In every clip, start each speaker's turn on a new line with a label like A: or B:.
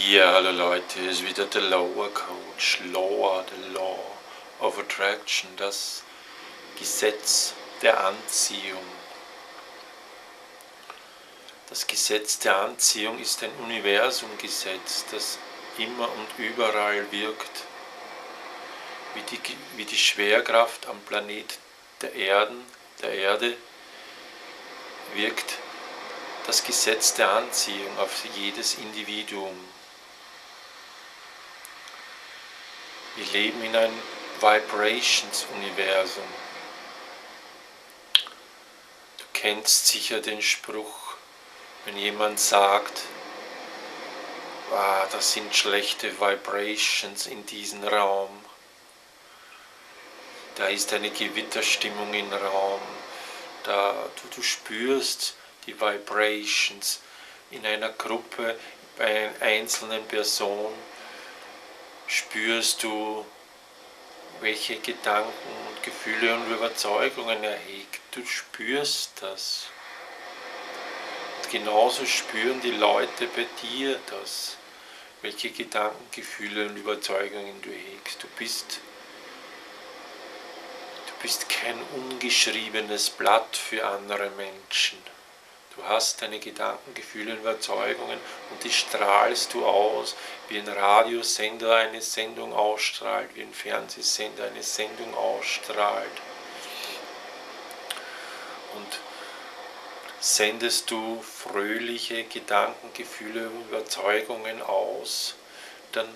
A: Ja, hallo Leute, hier ist wieder der Lower Coach, Lower, the Law of Attraction, das Gesetz der Anziehung. Das Gesetz der Anziehung ist ein Universumgesetz, das immer und überall wirkt, wie die Schwerkraft am Planet der Erde wirkt das Gesetz der Anziehung auf jedes Individuum. Wir leben in einem Vibrations-Universum. Du kennst sicher den Spruch, wenn jemand sagt, das sind schlechte Vibrations in diesem Raum. Da ist eine Gewitterstimmung im Raum. Du spürst die Vibrations in einer Gruppe, bei einer einzelnen Person. Spürst du, welche Gedanken und Gefühle und Überzeugungen er hegt. Du spürst das. Und genauso spüren die Leute bei dir das, welche Gedanken, Gefühle und Überzeugungen du hegst. Du bist kein ungeschriebenes Blatt für andere Menschen. Du hast deine Gedanken, Gefühle und Überzeugungen und die strahlst du aus, wie ein Radiosender eine Sendung ausstrahlt, wie ein Fernsehsender eine Sendung ausstrahlt. Und sendest du fröhliche Gedanken, Gefühle und Überzeugungen aus, dann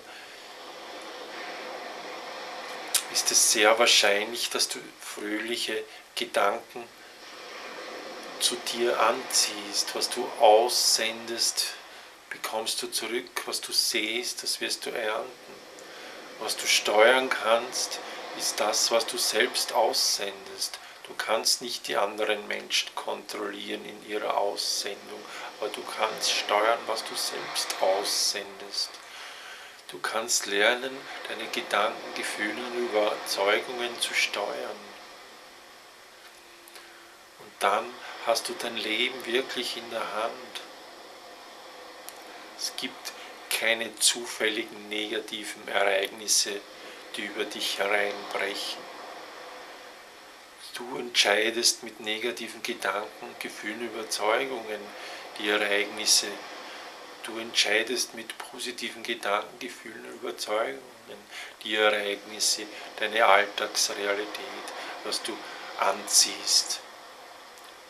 A: ist es sehr wahrscheinlich, dass du fröhliche Gedanken zu dir anziehst. Was du aussendest, bekommst du zurück. Was du sähst, das wirst du ernten. Was du steuern kannst, ist das, was du selbst aussendest. Du kannst nicht die anderen Menschen kontrollieren in ihrer Aussendung, aber du kannst steuern, was du selbst aussendest. Du kannst lernen, deine Gedanken, Gefühle und Überzeugungen zu steuern. Und dann hast du dein Leben wirklich in der Hand. Es gibt keine zufälligen negativen Ereignisse, die über dich hereinbrechen. Du entscheidest mit negativen Gedanken, Gefühlen, Überzeugungen die Ereignisse. Du entscheidest mit positiven Gedanken, Gefühlen und Überzeugungen die Ereignisse, deine Alltagsrealität, was du anziehst.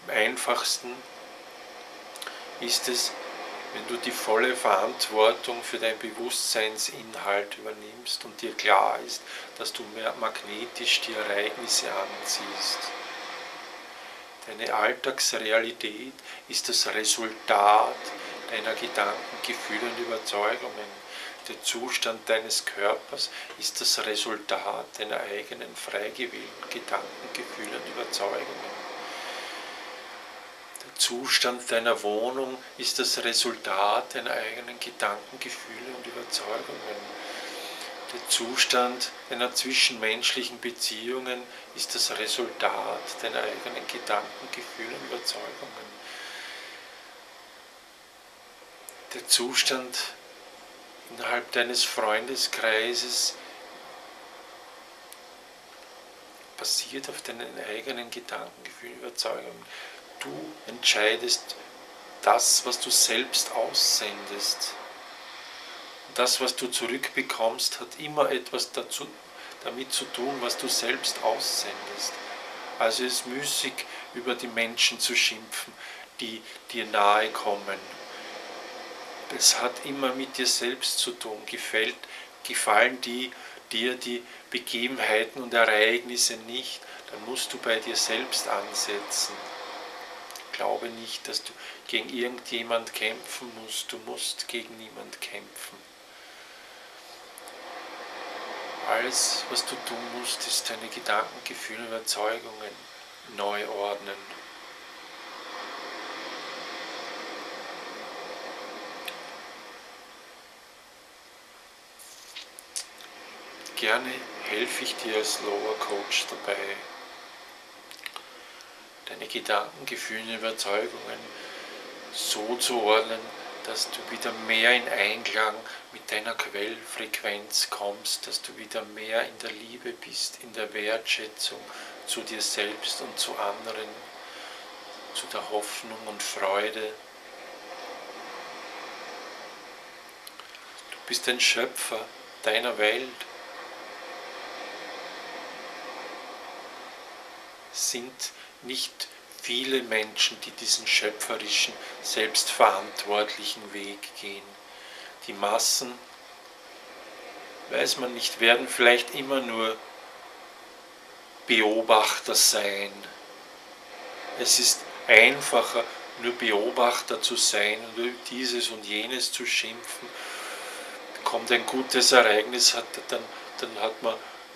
A: Am einfachsten ist es, wenn du die volle Verantwortung für deinen Bewusstseinsinhalt übernimmst und dir klar ist, dass du magnetisch die Ereignisse anziehst. Deine Alltagsrealität ist das Resultat deiner Gedanken, Gefühle und Überzeugungen. Der Zustand deines Körpers ist das Resultat deiner eigenen frei gewählten Gedanken, Gefühle und Überzeugungen. Der Zustand deiner Wohnung ist das Resultat deiner eigenen Gedanken, Gefühle und Überzeugungen. Der Zustand deiner zwischenmenschlichen Beziehungen ist das Resultat deiner eigenen Gedanken, Gefühle und Überzeugungen. Der Zustand innerhalb deines Freundeskreises basiert auf deinen eigenen Gedanken, Gefühlen und Überzeugungen. Du entscheidest das, was du selbst aussendest. Und das, was du zurückbekommst, hat immer etwas damit zu tun, was du selbst aussendest. Also es ist müßig, über die Menschen zu schimpfen, die dir nahe kommen. Es hat immer mit dir selbst zu tun. Gefallen dir die Begebenheiten und Ereignisse nicht, dann musst du bei dir selbst ansetzen. Glaube nicht, dass du gegen irgendjemand kämpfen musst. Du musst gegen niemand kämpfen. Alles, was du tun musst, ist deine Gedanken, Gefühle und Überzeugungen neu ordnen. Gerne helfe ich dir als Lower Coach dabei, deine Gedanken, Gefühle und Überzeugungen so zu ordnen, dass du wieder mehr in Einklang mit deiner Quellfrequenz kommst, dass du wieder mehr in der Liebe bist, in der Wertschätzung zu dir selbst und zu anderen, zu der Hoffnung und Freude. Du bist ein Schöpfer deiner Welt. Es sind nicht viele Menschen, die diesen schöpferischen, selbstverantwortlichen Weg gehen. Die Massen, weiß man nicht, werden vielleicht immer nur Beobachter sein. Es ist einfacher, nur Beobachter zu sein und über dieses und jenes zu schimpfen. Kommt ein gutes Ereignis, dann hat man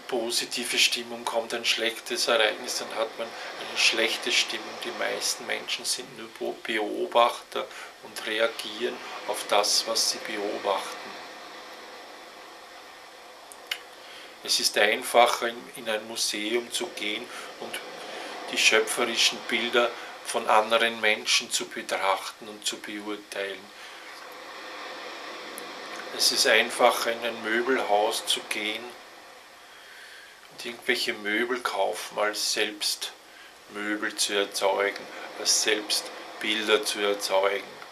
A: positive Stimmung, kommt ein schlechtes Ereignis, dann hat man eine schlechte Stimmung. Die meisten Menschen sind nur Beobachter und reagieren auf das, was sie beobachten. Es ist einfacher, in ein Museum zu gehen und die schöpferischen Bilder von anderen Menschen zu betrachten und zu beurteilen. Es ist einfacher, in ein Möbelhaus zu gehen und irgendwelche Möbel kaufen, als selbst Möbel zu erzeugen, als selbst Bilder zu erzeugen.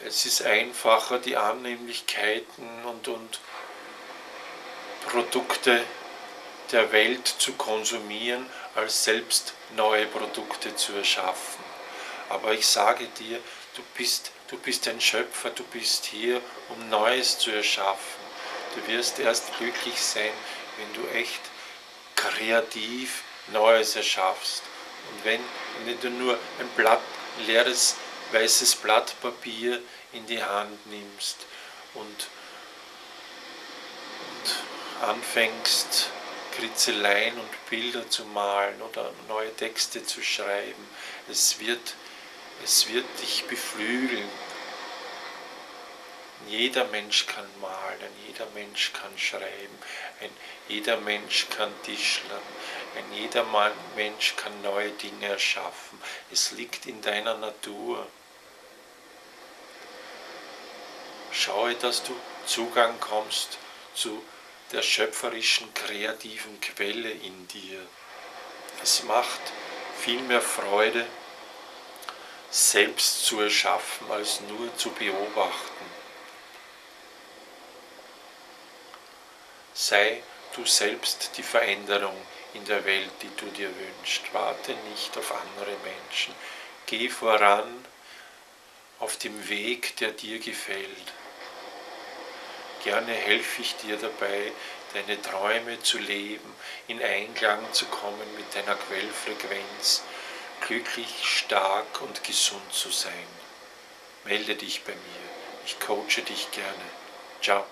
A: Es ist einfacher, die Annehmlichkeiten und Produkte der Welt zu konsumieren, als selbst neue Produkte zu erschaffen. Aber ich sage dir, du bist ein Schöpfer, du bist hier, um Neues zu erschaffen. Du wirst erst glücklich sein, wenn du echt kreativ Neues erschaffst. Und wenn du nur ein leeres, weißes Blatt Papier in die Hand nimmst und anfängst, Kritzeleien und Bilder zu malen oder neue Texte zu schreiben, es wird dich beflügeln. Jeder Mensch kann malen, jeder Mensch kann schreiben, jeder Mensch kann tischlern, jeder Mensch kann neue Dinge erschaffen. Es liegt in deiner Natur. Schaue, dass du Zugang kommst zu der schöpferischen, kreativen Quelle in dir. Es macht viel mehr Freude, selbst zu erschaffen, als nur zu beobachten. Sei du selbst die Veränderung in der Welt, die du dir wünschst. Warte nicht auf andere Menschen. Geh voran auf dem Weg, der dir gefällt. Gerne helfe ich dir dabei, deine Träume zu leben, in Einklang zu kommen mit deiner Quellfrequenz, glücklich, stark und gesund zu sein. Melde dich bei mir. Ich coache dich gerne. Ciao.